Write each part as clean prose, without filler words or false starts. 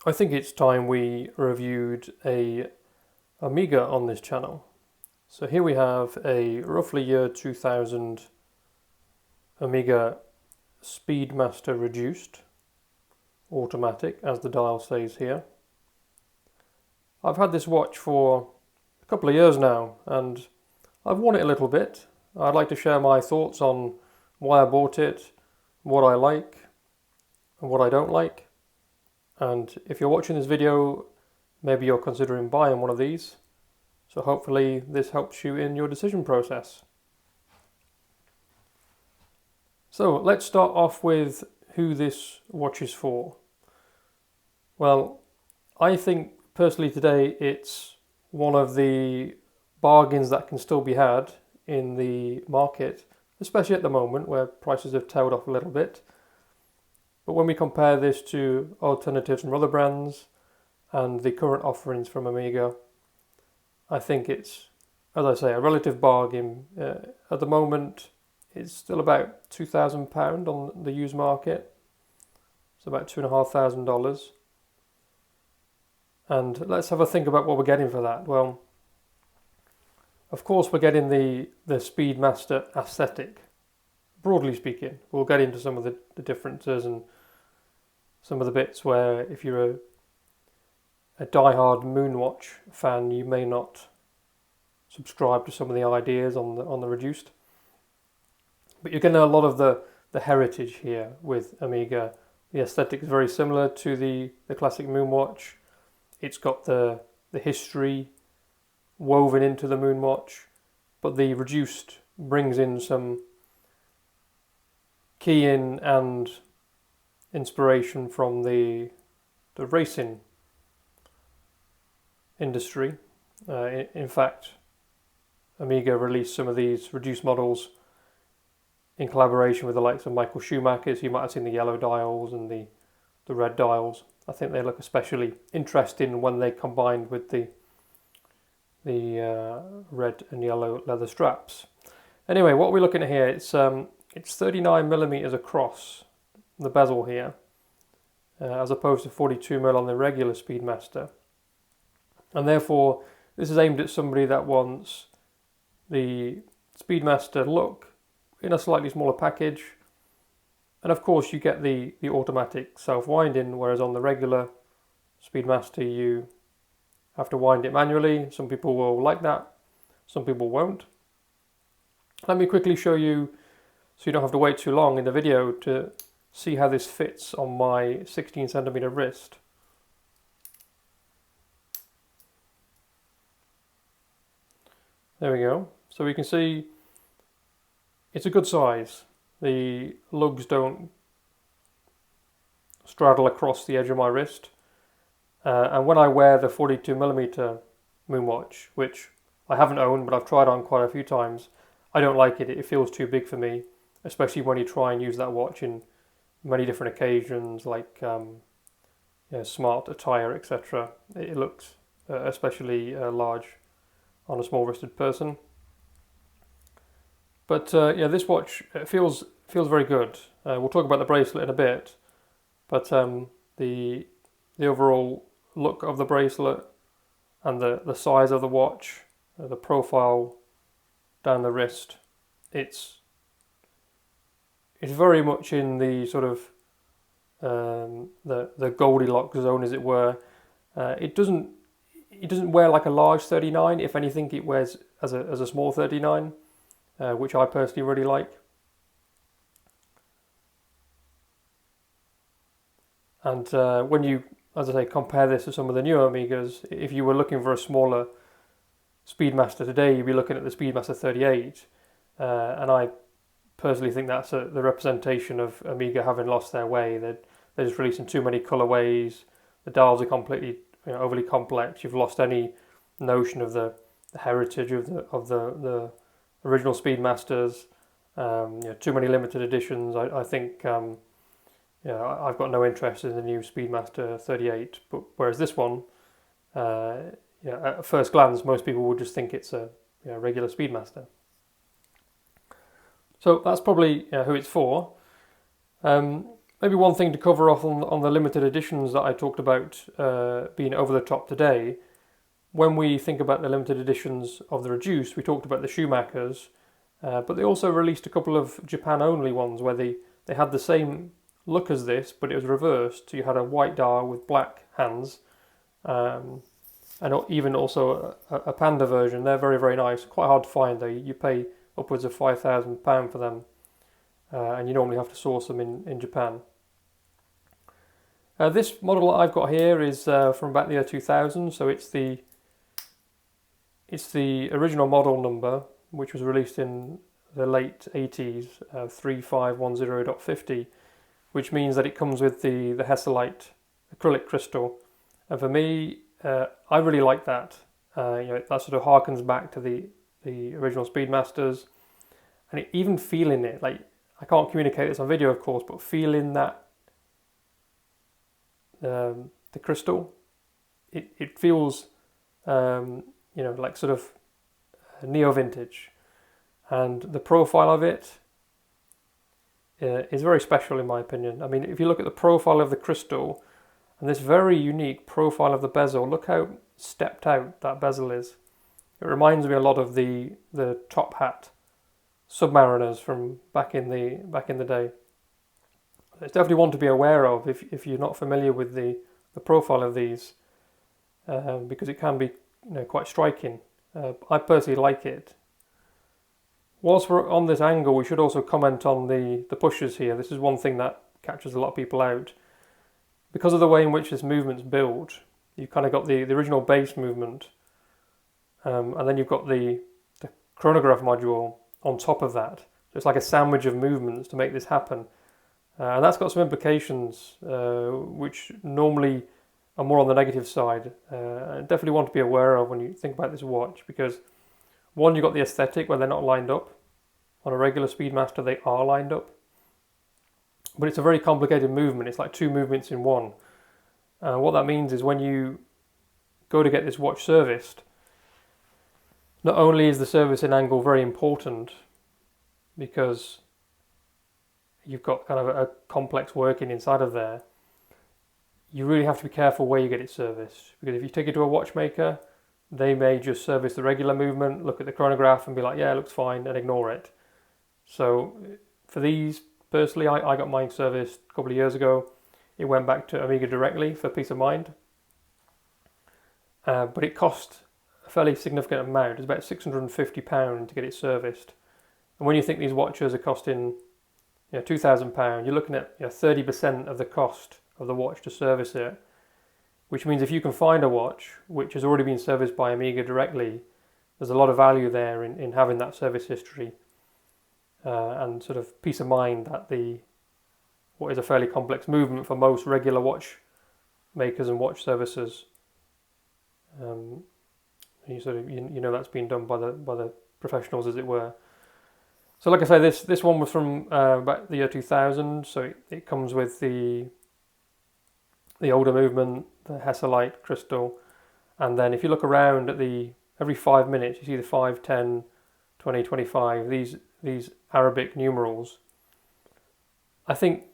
I think it's time we reviewed a Amiga on this channel. So here we have a roughly year 2000 Amiga Speedmaster Reduced automatic, as the dial says here. I've had this watch for a couple of years now and I've worn it a little bit. I'd like to share my thoughts on why I bought it, what I like and what I don't like. And if you're watching this video, maybe you're considering buying one of these. So hopefully this helps you in your decision process. So let's start off with who this watch is for. Well, I think personally today it's one of the bargains that can still be had in the market, especially at the moment where prices have tailed off a little bit. But when we compare this to alternatives from other brands and the current offerings from Amiga, I think it's, as I say, a relative bargain. At the moment, it's still about £2,000 on the used market. It's about $2,500. And let's have a think about what we're getting for that. Well, of course, we're getting the Speedmaster aesthetic. Broadly speaking, we'll get into some of the differences and some of the bits where if you're a die-hard Moonwatch fan, you may not subscribe to some of the ideas on the Reduced. But you're getting a lot of the heritage here with Amiga. The aesthetic is very similar to the classic Moonwatch. It's got the history woven into the Moonwatch, but the Reduced brings in some key-in and inspiration from the racing industry. In fact, Amiga released some of these Reduced models in collaboration with the likes of Michael Schumacher's. You might have seen the yellow dials and the red dials. I think they look especially interesting when they combined with the red and yellow leather straps. Anyway, what we're looking at here, it's 39mm across the bezel here, as opposed to 42mm on the regular Speedmaster. And therefore, this is aimed at somebody that wants the Speedmaster look in a slightly smaller package. And of course, you get the automatic self-winding, whereas on the regular Speedmaster, you have to wind it manually. Some people will like that, some people won't. Let me quickly show you, so you don't have to wait too long in the video to see how this fits on my 16cm wrist. There we go. So we can see it's a good size. The lugs don't straddle across the edge of my wrist. And when I wear the 42mm Moonwatch, which I haven't owned but I've tried on quite a few times, I don't like it. It feels too big for me, especially when you try and use that watch in many different occasions, like smart attire, etc. It looks especially large on a small-wristed person. But this watch feels very good. We'll talk about the bracelet in a bit, but the overall look of the bracelet and the size of the watch, the profile down the wrist, it's very much in the sort of the Goldilocks zone, as it were. It doesn't wear like a large 39. If anything, it wears as a small 39, which I personally really like. And when you, as I say, compare this to some of the newer Amigas, if you were looking for a smaller Speedmaster today, you'd be looking at the Speedmaster 38. And I personally think that's the representation of Amiga having lost their way. They're just releasing too many colorways. The dials are completely overly complex. You've lost any notion of the heritage of the original Speedmasters. Too many limited editions. I think I've got no interest in the new Speedmaster 38. But whereas this one, at first glance, most people would just think it's a regular Speedmaster. So that's probably who it's for. Maybe one thing to cover off on the limited editions that I talked about being over the top today. When we think about the limited editions of the Reduced, we talked about the Schumachers, but they also released a couple of Japan-only ones where they had the same look as this, but it was reversed. So you had a white dial with black hands, and even also a Panda version. They're very, very nice. Quite hard to find though. You pay upwards of £5,000 for them, and you normally have to source them in Japan. This model that I've got here is from about the year 2000, so it's the original model number, which was released in the late 80s, 3510.50, which means that it comes with the Hesselite acrylic crystal. And for me, I really like that. That sort of harkens back to the original Speedmasters, and even feeling it, like I can't communicate this on video, of course, but feeling that the crystal, it feels like sort of neo-vintage, and the profile of it is very special in my opinion. I mean, if you look at the profile of the crystal and this very unique profile of the bezel, look how stepped out that bezel is. It reminds me a lot of the top hat Submariners from back in the day. It's definitely one to be aware of if you're not familiar with the profile of these, because it can be quite striking. I personally like it. Whilst we're on this angle, we should also comment on the pushers here. This is one thing that catches a lot of people out. Because of the way in which this movement's built, you've kind of got the original base movement, and then you've got the chronograph module on top of that. So it's like a sandwich of movements to make this happen. And that's got some implications which normally are more on the negative side. Definitely want to be aware of when you think about this watch, because one, you've got the aesthetic where they're not lined up. On a regular Speedmaster they are lined up. But it's a very complicated movement. It's like two movements in one. What that means is when you go to get this watch serviced, not only is the servicing angle very important, because you've got kind of a complex working inside of there, you really have to be careful where you get it serviced, because if you take it to a watchmaker, they may just service the regular movement, look at the chronograph and be like, yeah, it looks fine, and ignore it. So for these, personally, I got mine serviced a couple of years ago. It went back to Omega directly for peace of mind, but it cost a fairly significant amount. It's about £650 to get it serviced. And when you think these watches are costing £2,000, you're looking at 30% of the cost of the watch to service it, which means if you can find a watch which has already been serviced by Omega directly, there's a lot of value there in having that service history and sort of peace of mind that what is a fairly complex movement for most regular watch makers and watch servicers, that's been done by the professionals, as it were. So like I say, this one was from about the year 2000, so it comes with the older movement, the Hesselite crystal, and then if you look around at every 5 minutes, you see the 5, 10, 20, 25, these Arabic numerals. I think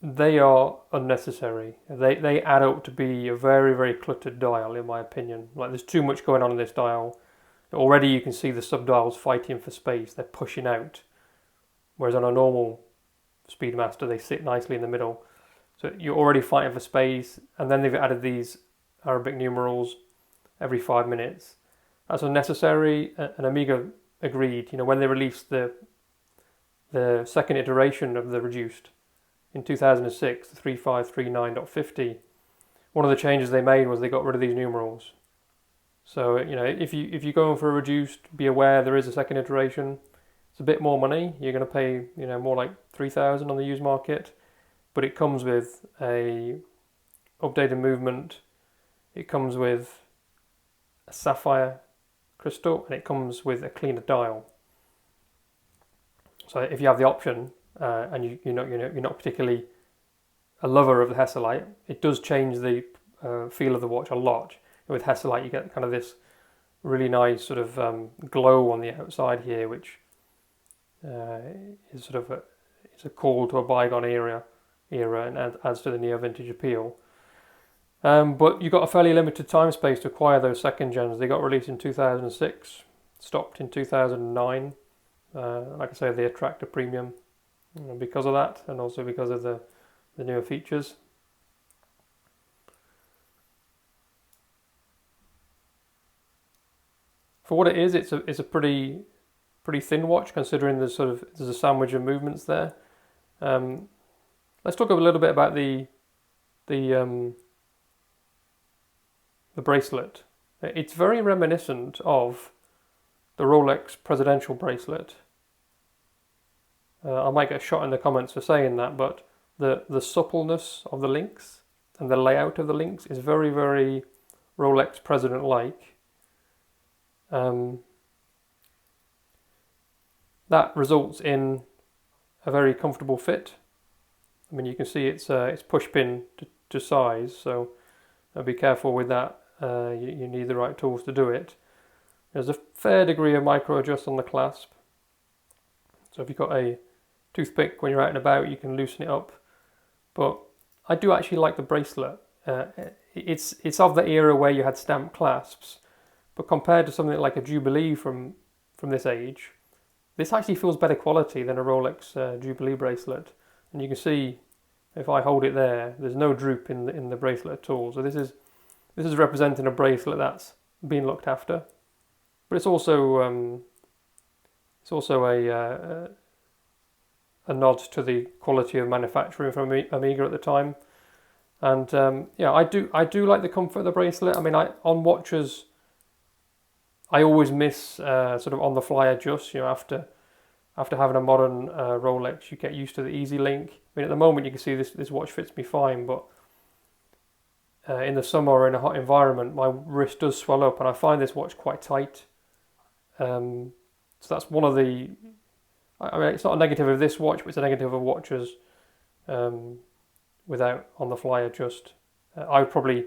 they are unnecessary. They add up to be a very, very cluttered dial, in my opinion. Like, there's too much going on in this dial. Already you can see the sub-dials fighting for space. They're pushing out. Whereas on a normal Speedmaster, they sit nicely in the middle. So you're already fighting for space, and then they've added these Arabic numerals every 5 minutes. That's unnecessary, and Omega agreed. When they released the second iteration of the Reduced in 2006, the 3539.50, one of the changes they made was they got rid of these numerals. So if you're going for a Reduced, be aware there is a second iteration. It's a bit more money. You're going to pay more like $3,000 on the used market, but it comes with a updated movement. It comes with a sapphire crystal, and it comes with a cleaner dial. So if you have the option, and you're not particularly a lover of the Hesselite, it does change the feel of the watch a lot. With Hesselite, you get kind of this really nice sort of glow on the outside here, which is sort of it's a call to a bygone era era and adds to the neo-vintage appeal. But you've got a fairly limited time space to acquire those second gens. They got released in 2006, stopped in 2009. Like I say, they attract a premium because of that, and also because of the newer features. For what it is, it's a pretty thin watch, considering there's a sandwich of movements there. Let's talk a little bit about the bracelet. It's very reminiscent of the Rolex presidential bracelet. I might get shot in the comments for saying that, but the suppleness of the links and the layout of the links is very, very Rolex president-like. That results in a very comfortable fit. I mean, you can see it's push pin to size, so be careful with that. You need the right tools to do it. There's a fair degree of micro adjust on the clasp, so if you've got a toothpick when you're out and about, you can loosen it up. But I do actually like the bracelet. It's of the era where you had stamped clasps, but compared to something like a Jubilee from this age, this actually feels better quality than a Rolex Jubilee bracelet. And you can see, if I hold it there, there's no droop in the bracelet at all. So this is representing a bracelet that's been looked after. But it's also a nod to the quality of manufacturing from Omega at the time. And yeah, I do like the comfort of the bracelet. I mean, on watches, I always miss sort of on the fly adjust. You know, after having a modern Rolex, you get used to the Easy Link. I mean, at the moment you can see this watch fits me fine, but in the summer or in a hot environment, my wrist does swell up, and I find this watch quite tight. So that's one of the. I mean, it's not a negative of this watch, but it's a negative of watches without on the fly adjust. I would probably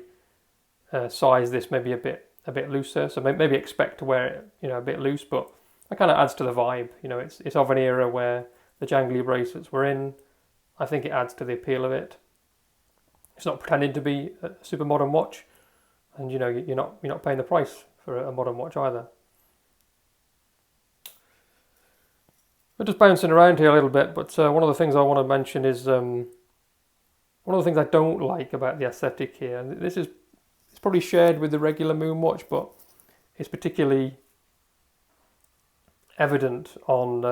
size this maybe a bit looser, so maybe expect to wear it, you know, a bit loose, but that kind of adds to the vibe. You know, it's of an era where the jangly bracelets were in. I think it adds to the appeal of it. It's not pretending to be a super modern watch, and you know, you're not paying the price for a modern watch either. We're just bouncing around here a little bit, but one of the things I want to mention is one of the things I don't like about the aesthetic here. And it's probably shared with the regular Moon watch, but it's particularly evident on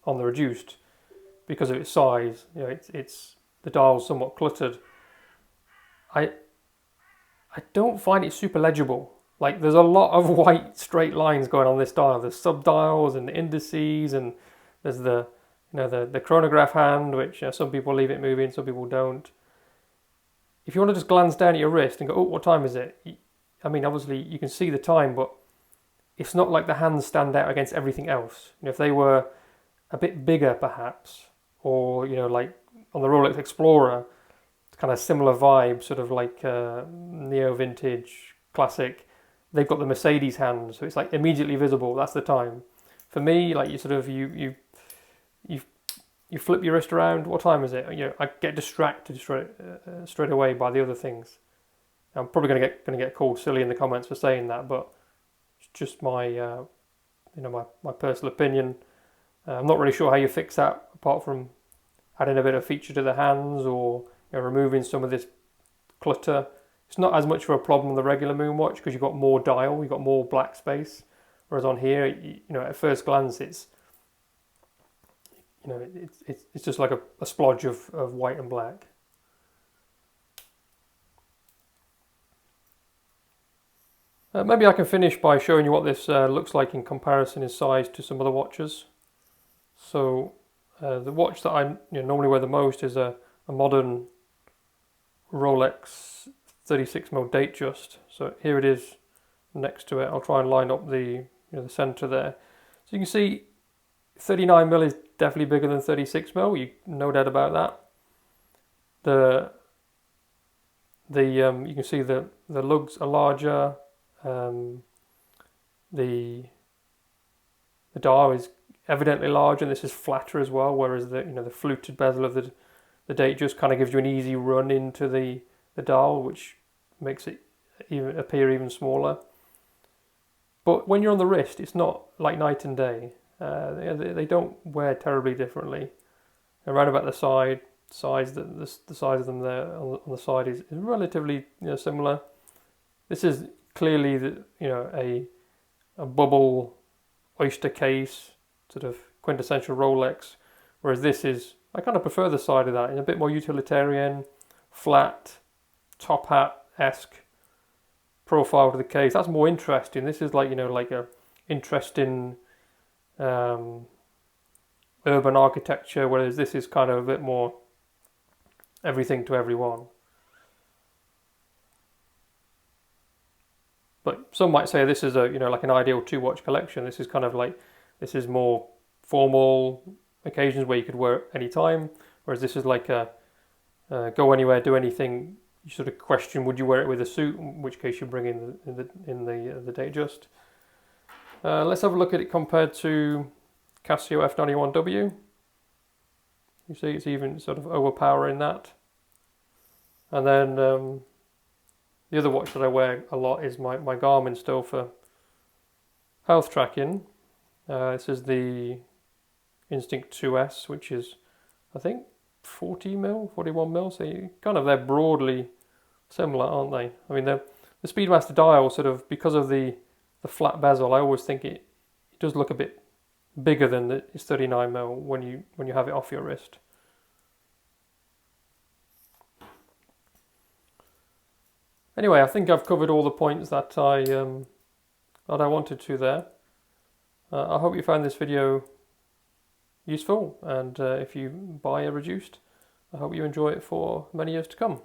the Reduced because of its size. You know, it's the dial's somewhat cluttered. I don't find it super legible. Like, there's a lot of white straight lines going on this dial. There's sub-dials and the indices, and there's the chronograph hand, which some people leave it moving, some people don't. If you want to just glance down at your wrist and go, oh, what time is it? I mean, obviously you can see the time, but it's not like the hands stand out against everything else. You know, if they were a bit bigger, perhaps, or like on the Rolex Explorer, it's kind of similar vibe, sort of like neo vintage classic. They've got the Mercedes hand, so it's like immediately visible. That's the time. For me, like you flip your wrist around. What time is it? You know, I get distracted straight away by the other things. I'm probably going to get called silly in the comments for saying that, but it's just my my personal opinion. I'm not really sure how you fix that, apart from adding a bit of feature to the hands or removing some of this clutter. It's not as much of a problem on the regular Moon watch because you've got more dial, you've got more black space. Whereas on here, at first glance, it's just like a splodge of white and black. Maybe I can finish by showing you what this looks like in comparison in size to some other watches. So the watch that I normally wear the most is a modern Rolex 36mm datejust. So here it is next to it. I'll try and line up the center there. So you can see 39mm is definitely bigger than 36mm. No doubt about that. You can see the lugs are larger. The dial is evidently larger, and this is flatter as well. Whereas the fluted bezel of the the date just kind of gives you an easy run into the dial, which makes it appear even smaller. But when you're on the wrist, it's not like night and day. They don't wear terribly differently. Around about the size, the size of them there on the side is relatively similar. This is clearly a bubble oyster case, sort of quintessential Rolex, whereas this is, I kind of prefer the side of that, in a bit more utilitarian, flat, top hat-esque profile to the case. That's more interesting. This is like a interesting urban architecture, whereas this is kind of a bit more everything to everyone. But some might say this is like an ideal 2-watch collection. This is kind of like, this is more formal occasions where you could wear it any time, whereas this is like a go anywhere, do anything. You sort of question, would you wear it with a suit? In which case you bring in the datejust. Let's have a look at it compared to Casio F91W. You see it's even sort of overpowering that. And then the other watch that I wear a lot is my Garmin still for health tracking. This is the Instinct 2S, which is, I think, 41mm, so they're broadly similar, aren't they? I mean, the Speedmaster dial, sort of, because of the flat bezel, I always think it does look a bit bigger than its 39mm when you have it off your wrist. Anyway, I think I've covered all the points that I wanted to there. I hope you found this video useful, and if you buy a Reduced, I hope you enjoy it for many years to come.